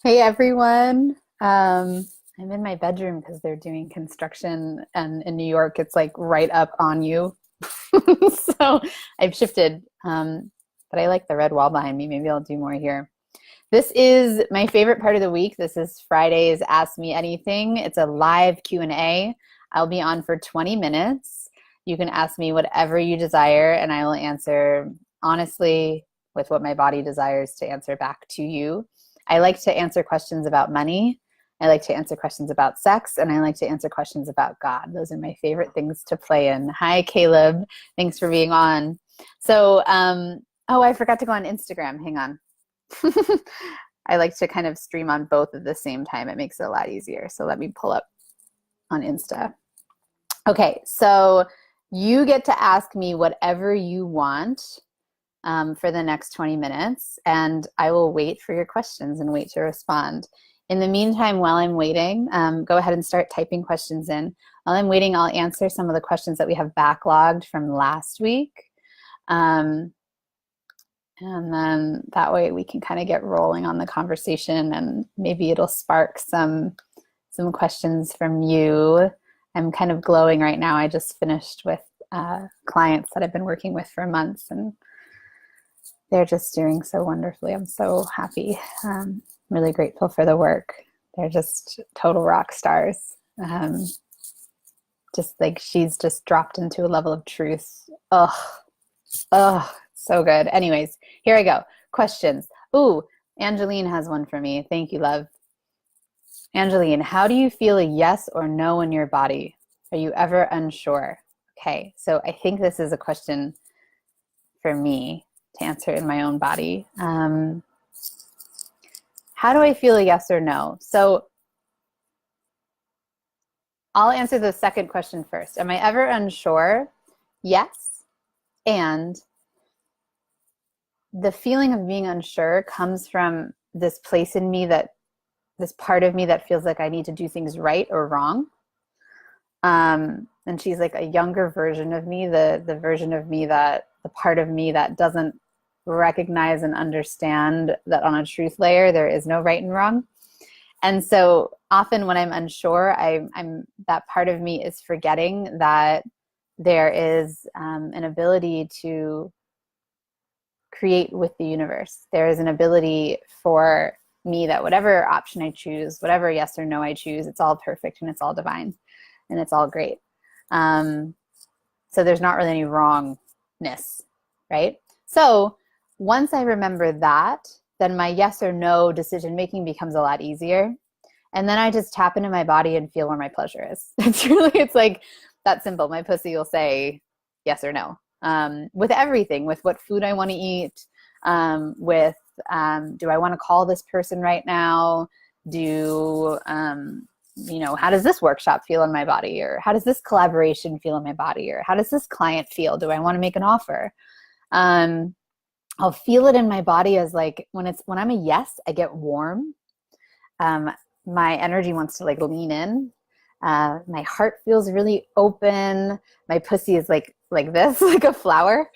Hey everyone. I'm in my bedroom because they're doing construction, and in New York it's like right up on you. So I've shifted. But I like the red wall behind me. Maybe I'll do more here. This is my favorite part of the week. This is Friday's Ask Me Anything. It's a live Q&A. I'll be on for 20 minutes. You can ask me whatever you desire, and I will answer honestly with what my body desires to answer back to you. I like to answer questions about money. I like to answer questions about sex, and I like to answer questions about God. Those are my favorite things to play in. Hi, Caleb. Thanks for being on. Oh, I forgot to go on Instagram. Hang on. I like to kind of stream on both at the same time. It makes it a lot easier. So let me pull up on Insta. Okay, so you get to ask me whatever you want for the next 20 minutes, and I will wait for your questions and wait to respond. In the meantime, while I'm waiting, go ahead and start typing questions in. While I'm waiting, I'll answer some of the questions that we have backlogged from last week. And then that way we can kind of get rolling on the conversation, and maybe it'll spark some questions from you. I'm kind of glowing right now. I just finished with clients that I've been working with for months, and they're just doing so wonderfully. I'm so happy. Really grateful for the work. They're just total rock stars. Just like she's just dropped into a level of truth. Oh, so good. Anyways, here I go. Questions. Ooh, Angeline has one for me. Thank you, love. Angeline, how do you feel a yes or no in your body? Are you ever unsure? Okay, so I think this is a question for me to answer in my own body. How do I feel a yes or no? So I'll answer the second question first. Am I ever unsure? Yes. And the feeling of being unsure comes from this place in me, that this part of me that feels like I need to do things right or wrong. And she's like a younger version of me, the version of me, that the part of me that doesn't recognize and understand that on a truth layer there is no right and wrong. And so often when I'm unsure, I'm that part of me is forgetting that there is an ability to create with the universe. There is an ability for me that whatever option I choose, whatever yes or no I choose, it's all perfect and it's all divine and it's all great. So there's not really any wrongness, right? So once I remember that, then my yes or no decision making becomes a lot easier. And then I just tap into my body and feel where my pleasure is. It's like that simple. My pussy will say yes or no. With everything, with what food I want to eat, with do I want to call this person right now? How does this workshop feel in my body? Or how does this collaboration feel in my body? Or how does this client feel? Do I want to make an offer? I'll feel it in my body as like when I'm a yes, I get warm. My energy wants to like lean in. My heart feels really open. My pussy is like this, like a flower.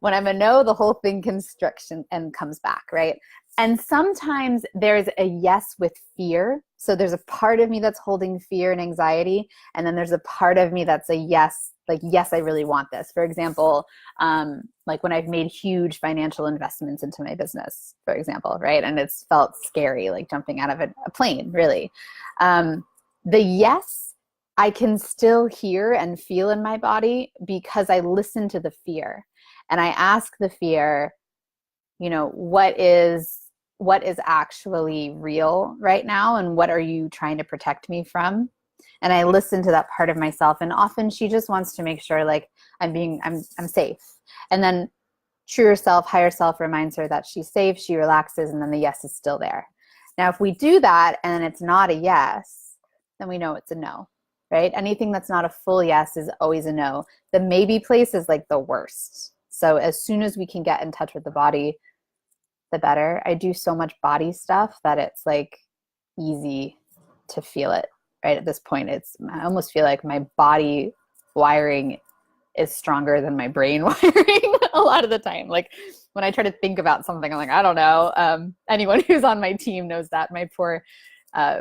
When I'm a no, the whole thing constricts and comes back, right? And sometimes there's a yes with fear. So there's a part of me that's holding fear and anxiety, and then there's a part of me that's a yes, like, yes, I really want this. For example, like when I've made huge financial investments into my business, for example, right? And it's felt scary, like jumping out of a plane, really. The yes, I can still hear and feel in my body because I listen to the fear. And I ask the fear, what is actually real right now, and what are you trying to protect me from? And I listen to that part of myself, and often she just wants to make sure like I'm safe. And then truer self, higher self reminds her that she's safe, she relaxes, and then the yes is still there. Now if we do that and it's not a yes, then we know it's a no, right? Anything that's not a full yes is always a no. The maybe place is like the worst. So as soon as we can get in touch with the body, the better. I do so much body stuff that it's like easy to feel it, right? At this point, I almost feel like my body wiring is stronger than my brain wiring a lot of the time. Like when I try to think about something, I'm like, I don't know. Anyone who's on my team knows that. My poor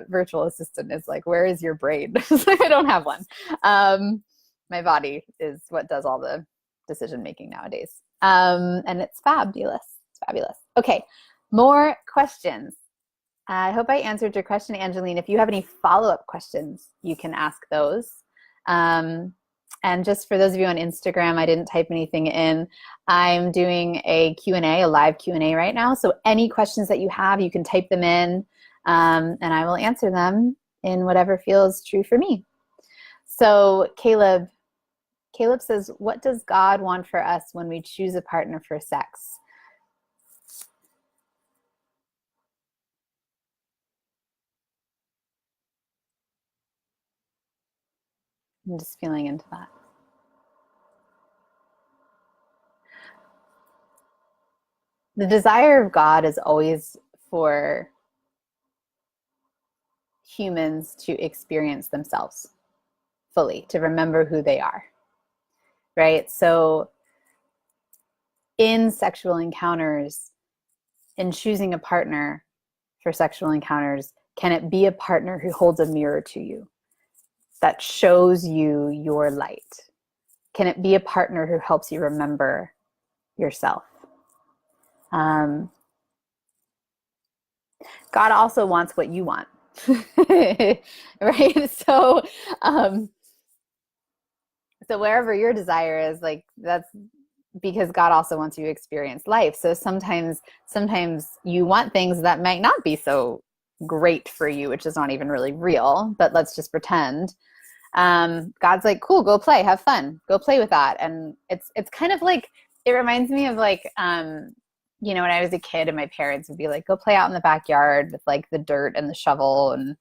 virtual assistant is like, where is your brain? I don't have one. My body is what does all the decision making nowadays. And it's fabulous. It's fabulous. Okay, more questions. I hope I answered your question, Angeline. If you have any follow-up questions, you can ask those. And just for those of you on Instagram, I didn't type anything in. I'm doing a Q&A, a live Q&A right now. So any questions that you have, you can type them in, and I will answer them in whatever feels true for me. So Caleb says, what does God want for us when we choose a partner for sex? I'm just feeling into that. The desire of God is always for humans to experience themselves fully, to remember who they are, right? So in sexual encounters, in choosing a partner for sexual encounters, can it be a partner who holds a mirror to you, that shows you your light? Can it be a partner who helps you remember yourself? God also wants what you want, right? So wherever your desire is, like, that's because God also wants you to experience life. So sometimes you want things that might not be so great for you, which is not even really real, but let's just pretend. God's like, cool, go play, have fun, go play with that. And it's kind of like, it reminds me of like, when I was a kid and my parents would be like, go play out in the backyard with like the dirt and the shovel, and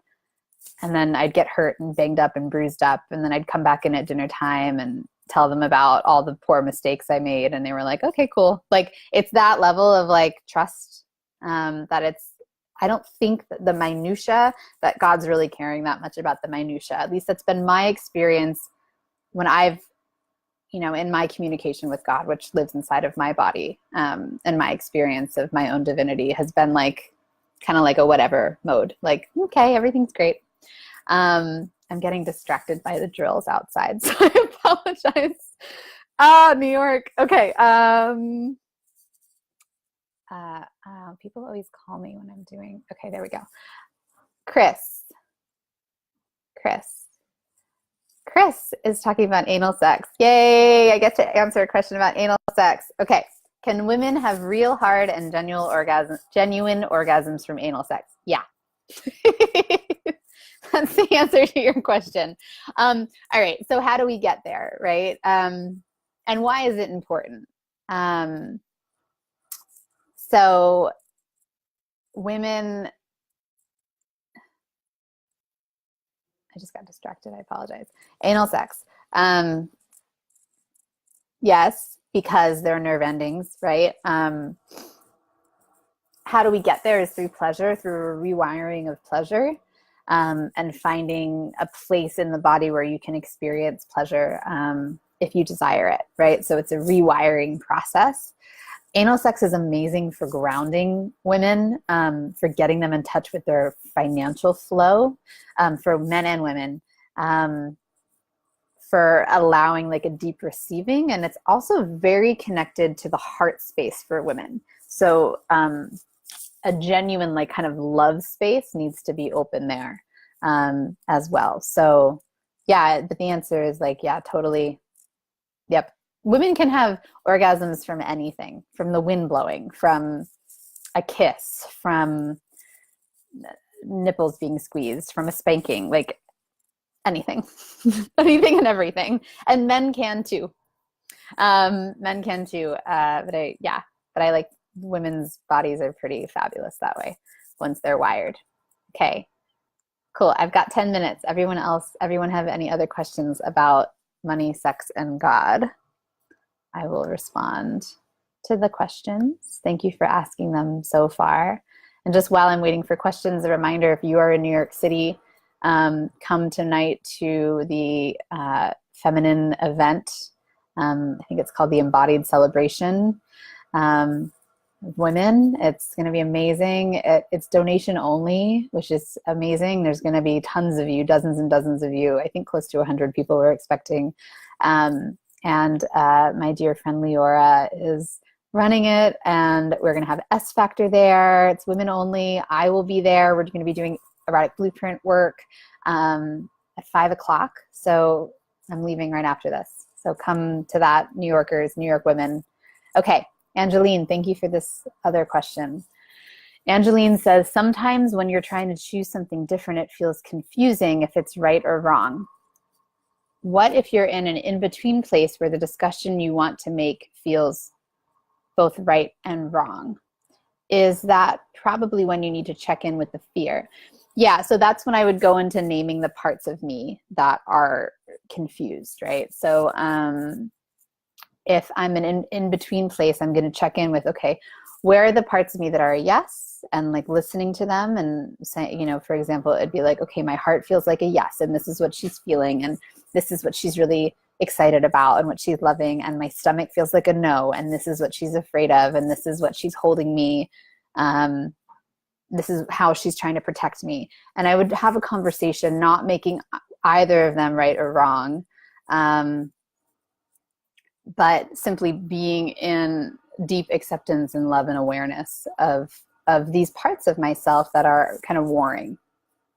then I'd get hurt and banged up and bruised up, and then I'd come back in at dinner time and tell them about all the poor mistakes I made, and they were like, okay, cool. Like, it's that level of like trust, that I don't think that the minutia, that God's really caring that much about the minutia. At least that's been my experience when I've, in my communication with God, which lives inside of my body, and my experience of my own divinity has been like, kind of like a whatever mode. Like, okay, everything's great. I'm getting distracted by the drills outside, so I apologize. New York. Okay. People always call me when I'm doing, okay, there we go. Chris is talking about anal sex. Yay, I get to answer a question about anal sex. Okay, can women have real hard and genuine orgasms from anal sex? Yeah. That's the answer to your question. All right, so how do we get there, right? And why is it important? So women, I just got distracted, I apologize. Anal sex. Yes, because they're nerve endings, right? How do we get there is through pleasure, through a rewiring of pleasure, and finding a place in the body where you can experience pleasure if you desire it, right? So it's a rewiring process. Anal sex is amazing for grounding women, for getting them in touch with their financial flow, for men and women, for allowing like a deep receiving. And it's also very connected to the heart space for women. So a genuine like kind of love space needs to be open there as well. So yeah, but the answer is like, yeah, totally. Yep. Women can have orgasms from anything, from the wind blowing, from a kiss, from nipples being squeezed, from a spanking, like anything, anything and everything. And men can too. Men can too. But I like women's bodies are pretty fabulous that way once they're wired. Okay, cool. I've got 10 minutes. Everyone have any other questions about money, sex, and God? I will respond to the questions. Thank you for asking them so far. And just while I'm waiting for questions, a reminder, if you are in New York City, come tonight to the feminine event I think it's called the Embodied Celebration of Women. It's going to be amazing. It's donation only, which is amazing. There's going to be tons of you, dozens and dozens of you. I think close to 100 people we're expecting. And my dear friend Leora is running it, and we're going to have S Factor there. It's women only. I will be there. We're going to be doing erotic blueprint work at 5 o'clock. So I'm leaving right after this. So come to that, New Yorkers, New York women. Okay, Angeline, thank you for this other question. Angeline says, sometimes when you're trying to choose something different, it feels confusing if it's right or wrong. What if you're in an in-between place where the discussion you want to make feels both right and wrong? Is that probably when you need to check in with the fear? Yeah, so that's when I would go into naming the parts of me that are confused, right? So if I'm in an in-between place, I'm going to check in with, okay, where are the parts of me that are a yes, and like listening to them and saying, you know, for example, it'd be like, okay, my heart feels like a yes, and this is what she's feeling, and this is what she's really excited about and what she's loving, and my stomach feels like a no, and this is what she's afraid of, and this is what she's holding me. This is how she's trying to protect me. And I would have a conversation, not making either of them right or wrong, but simply being in deep acceptance and love and awareness of these parts of myself that are kind of warring,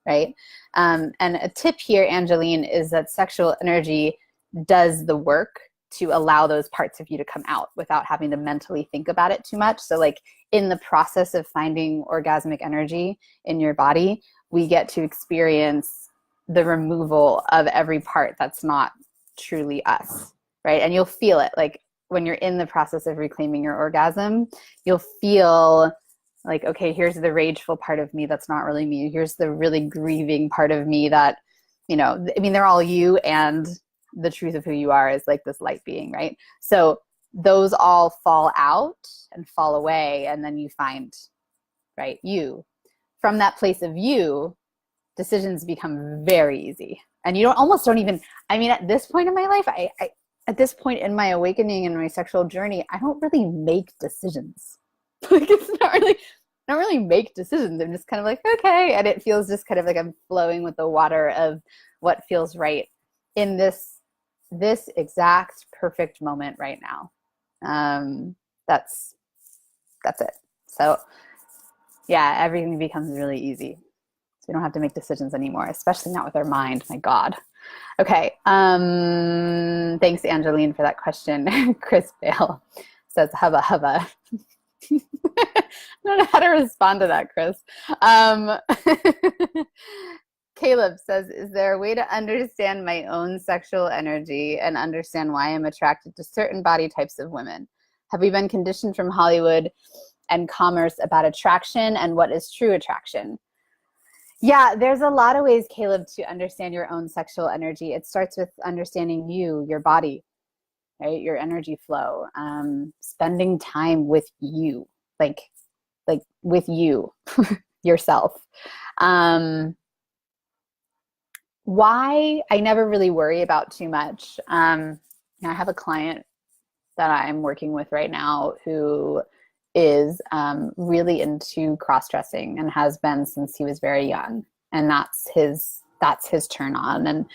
right? And a tip here, Angeline, is that sexual energy does the work to allow those parts of you to come out without having to mentally think about it too much. So like in the process of finding orgasmic energy in your body, we get to experience the removal of every part that's not truly us, right? And you'll feel it. Like when you're in the process of reclaiming your orgasm, you'll feel like, okay, here's the rageful part of me that's not really me. Here's the really grieving part of me that, you know, I mean, they're all you, and the truth of who you are is like this light being, right? So those all fall out and fall away, and then you find, right, you. From that place of you, decisions become very easy. And you don't even, I mean, at this point in my life, I at this point in my awakening and my sexual journey, I don't really make decisions. Like it's not really, I don't really make decisions. I'm just kind of like, okay. And it feels just kind of like I'm flowing with the water of what feels right in this exact perfect moment right now. That's it. So yeah, everything becomes really easy. So we don't have to make decisions anymore, especially not with our mind. My God. Okay. Thanks, Angeline, for that question. Chris Bale says, hubba, hubba. I don't know how to respond to that, Chris. Caleb says, is there a way to understand my own sexual energy and understand why I'm attracted to certain body types of women? Have we been conditioned from Hollywood and commerce about attraction, and what is true attraction? Yeah, there's a lot of ways, Caleb, to understand your own sexual energy. It starts with understanding you, your body, right? Your energy flow, spending time with you, like with you, yourself. Why I never really worry about too much. I have a client that I'm working with right now who is really into cross-dressing and has been since he was very young, and that's his turn on.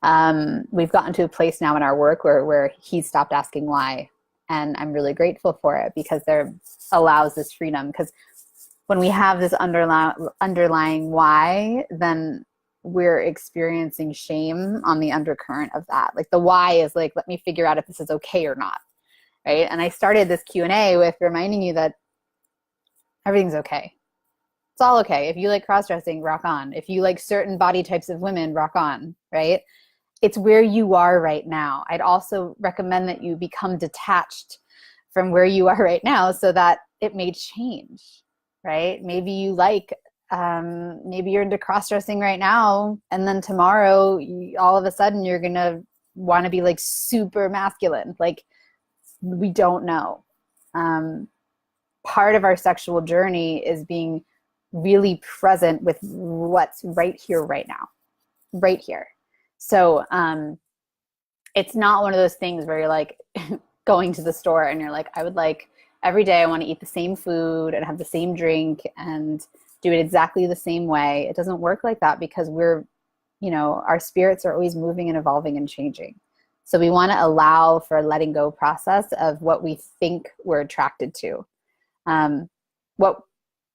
And we've gotten to a place now in our work where he stopped asking why, and I'm really grateful for it, because there allows this freedom. Because when we have this underlying why, then we're experiencing shame on the undercurrent of that. Like the why is like, let me figure out if this is okay or not, right? And I started this Q&A with reminding you that everything's okay. It's all okay. If you like cross-dressing, rock on. If you like certain body types of women, rock on, right? It's where you are right now. I'd also recommend that you become detached from where you are right now so that it may change, right? Maybe you like, maybe you're into cross-dressing right now, and then tomorrow, all of a sudden, you're going to want to be like super masculine. Like, we don't know. Part of our sexual journey is being really present with what's right here, right now, right here. So it's not one of those things where you're like going to the store and you're like, I would like every day I want to eat the same food and have the same drink and do it exactly the same way. It doesn't work like that because we're, you know, our spirits are always moving and evolving and changing. So we want to allow for a letting go process of what we think we're attracted to.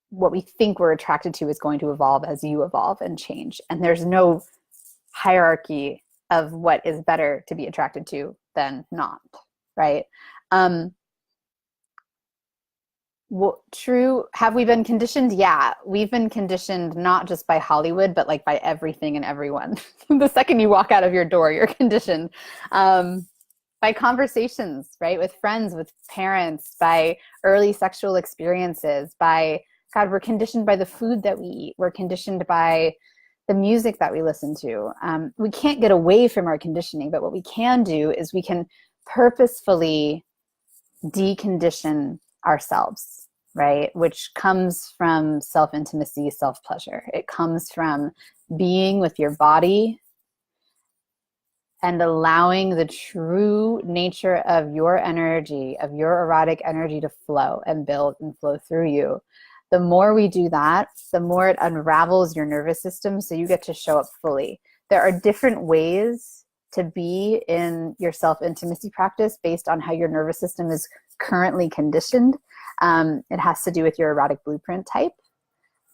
What we think we're attracted to is going to evolve as you evolve and change. And there's no hierarchy of what is better to be attracted to than not, right? True. Have we been conditioned? Yeah, we've been conditioned not just by Hollywood, but like by everything and everyone. The second you walk out of your door, you're conditioned. By conversations, right? With friends, with parents, by early sexual experiences, by, God, we're conditioned by the food that we eat. We're conditioned by the music that we listen to. We can't get away from our conditioning, but what we can do is we can purposefully decondition ourselves, right? Which comes from self-intimacy, self-pleasure. It comes from being with your body and allowing the true nature of your energy, of your erotic energy to flow and build and flow through you. The more we do that, the more it unravels your nervous system so you get to show up fully. There are different ways to be in your self-intimacy practice based on how your nervous system is currently conditioned. It has to do with your erotic blueprint type.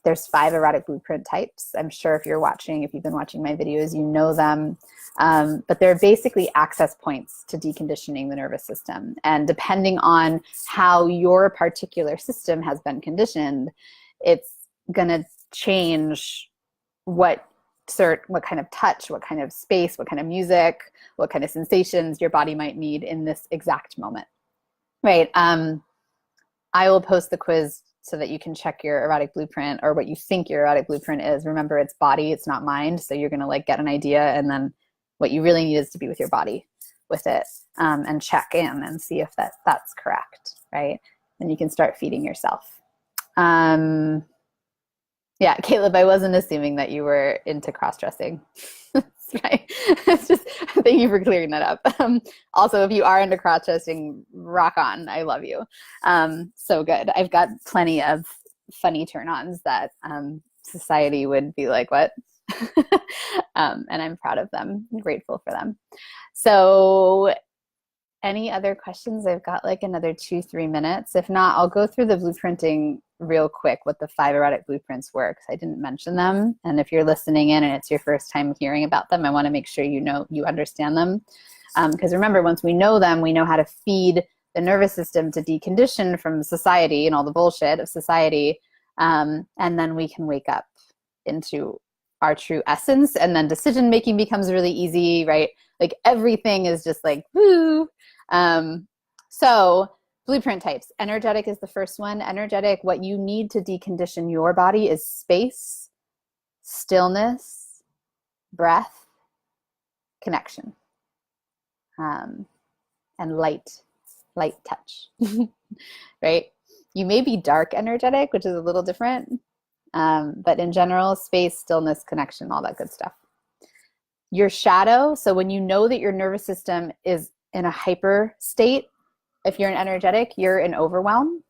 There's 5 erotic blueprint types. I'm sure if you've been watching my videos, you know them. But they're basically access points to deconditioning the nervous system. And depending on how your particular system has been conditioned, it's gonna change what kind of touch, what kind of space, what kind of music, what kind of sensations your body might need in this exact moment. Right. I will post the quiz so that you can check your erotic blueprint or what you think your erotic blueprint is. Remember, it's body, it's not mind. So you're going to like get an idea, and then what you really need is to be with your body with it, and check in and see if that's correct, right? Then you can start feeding yourself. Yeah, Caleb, I wasn't assuming that you were into cross-dressing. That's right. It's just, thank you for clearing that up. Also, if you are into cross-dressing, rock on. I love you. So good. I've got plenty of funny turn-ons that society would be like, what? And I'm proud of them. I'm grateful for them. So any other questions? I've got like another 2-3 minutes. If not, I'll go through the blueprinting real quick, what the 5 erotic blueprints were, because I didn't mention them. And if you're listening in and it's your first time hearing about them, I want to make sure you understand them. Because remember, once we know them, we know how to feed the nervous system to decondition from society and all the bullshit of society. And then we can wake up into our true essence, and then decision making becomes really easy, right? Like everything is just like, woo. So blueprint types. Energetic is the first one. Energetic, what you need to decondition your body is space, stillness, breath, connection, and light touch, right? You may be dark energetic, which is a little different, but in general, space, stillness, connection, all that good stuff. Your shadow, so when you know that your nervous system is in a hyper state, if you're an energetic, you're in overwhelm.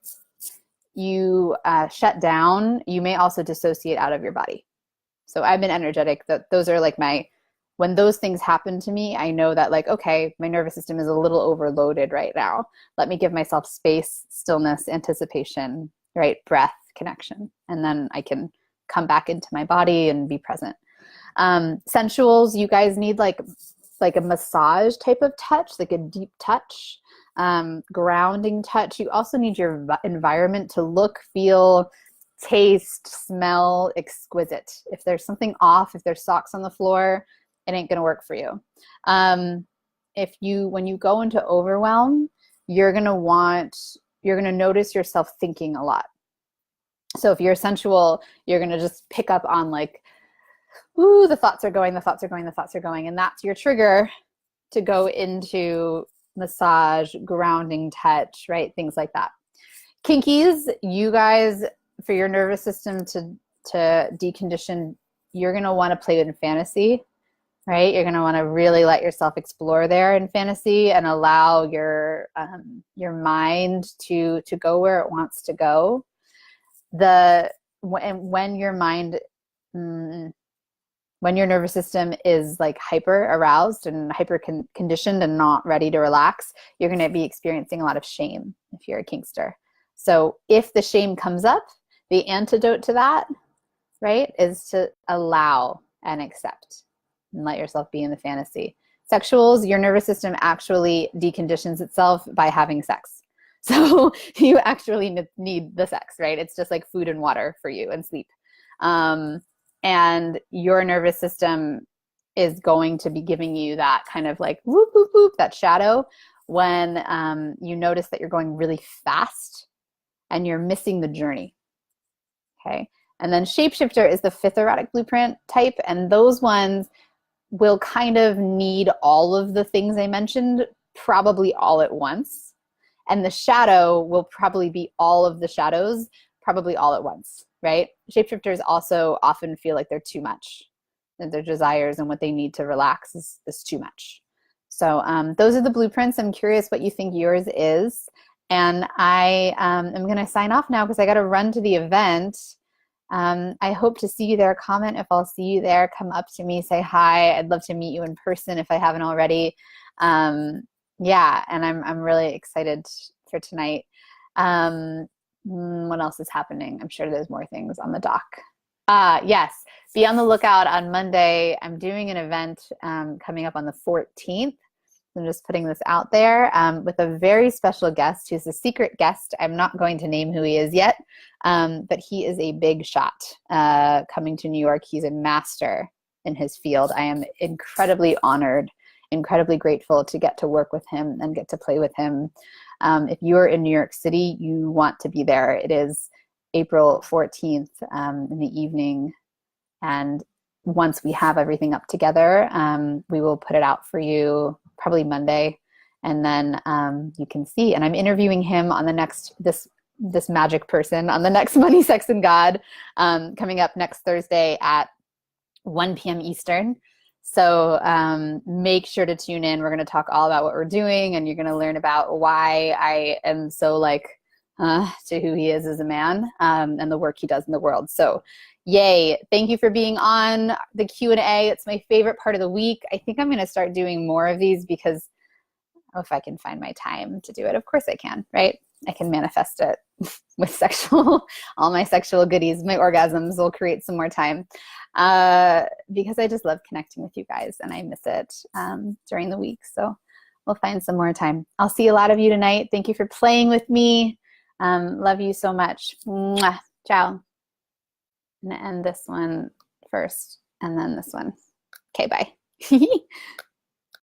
You shut down. You may also dissociate out of your body. So I'm an energetic. Those are like when those things happen to me, I know that like, okay, my nervous system is a little overloaded right now. Let me give myself space, stillness, anticipation, right? Breath, connection. And then I can come back into my body and be present. Sensuals, you guys need like a massage type of touch, like a deep touch, grounding touch. You also need your environment to look, feel, taste, smell exquisite. If there's something off, if there's socks on the floor, it ain't gonna work for you. When you go into overwhelm, you're gonna notice yourself thinking a lot. So if you're sensual, you're gonna just pick up on like, ooh, the thoughts are going, and that's your trigger to go into massage, grounding touch, right? Things like that. Kinkies, you guys, for your nervous system to decondition, you're gonna want to play in fantasy. right? You're going to want to really let yourself explore there in fantasy and allow your mind to go where it wants to go. When your mind, when your nervous system is like hyper aroused and hyper conditioned and not ready to relax, you're going to be experiencing a lot of shame if you're a kinkster. So if the shame comes up, the antidote to that, right, is to allow and accept and let yourself be in the fantasy. Sexuals, your nervous system actually deconditions itself by having sex. So you actually need the sex, right? It's just like food and water for you and sleep. And your nervous system is going to be giving you that kind of like whoop, whoop, whoop, that shadow when you notice that you're going really fast and you're missing the journey. Okay. And then shapeshifter is the fifth erotic blueprint type. And those ones will kind of need all of the things I mentioned probably all at once. And the shadow will probably be all of the shadows probably all at once, right? Shapeshifters also often feel like they're too much. And their desires and what they need to relax is too much. So those are the blueprints. I'm curious what you think yours is. And I am going to sign off now because I got to run to the event. I hope to see you there. Comment if I'll see you there. Come up to me, say hi. I'd love to meet you in person if I haven't already. Yeah, and I'm really excited for tonight. What else is happening? I'm sure there's more things on the dock. Yes, be on the lookout on Monday. I'm doing an event coming up on the 14th. I'm just putting this out there with a very special guest who's a secret guest. I'm not going to name who he is yet, but he is a big shot coming to New York. He's a master in his field. I am incredibly honored, incredibly grateful to get to work with him and get to play with him. If you're in New York City, you want to be there. It is April 14th in the evening. And once we have everything up together, we will put it out for you probably Monday, and then you can see. And I'm interviewing him on the next this magic person on the next Money, Sex, and God coming up next Thursday at 1 p.m. Eastern. So make sure to tune in. We're going to talk all about what we're doing, and you're going to learn about why I am so like to who he is as a man and the work he does in the world. So yay. Thank you for being on the Q&A. It's my favorite part of the week. I think I'm going to start doing more of these because if I can find my time to do it, of course I can, right? I can manifest it with all my sexual goodies, my orgasms will create some more time because I just love connecting with you guys and I miss it during the week. So we'll find some more time. I'll see a lot of you tonight. Thank you for playing with me. Love you so much. Mwah. Ciao. I'm going to end this one first and then this one. Okay, bye.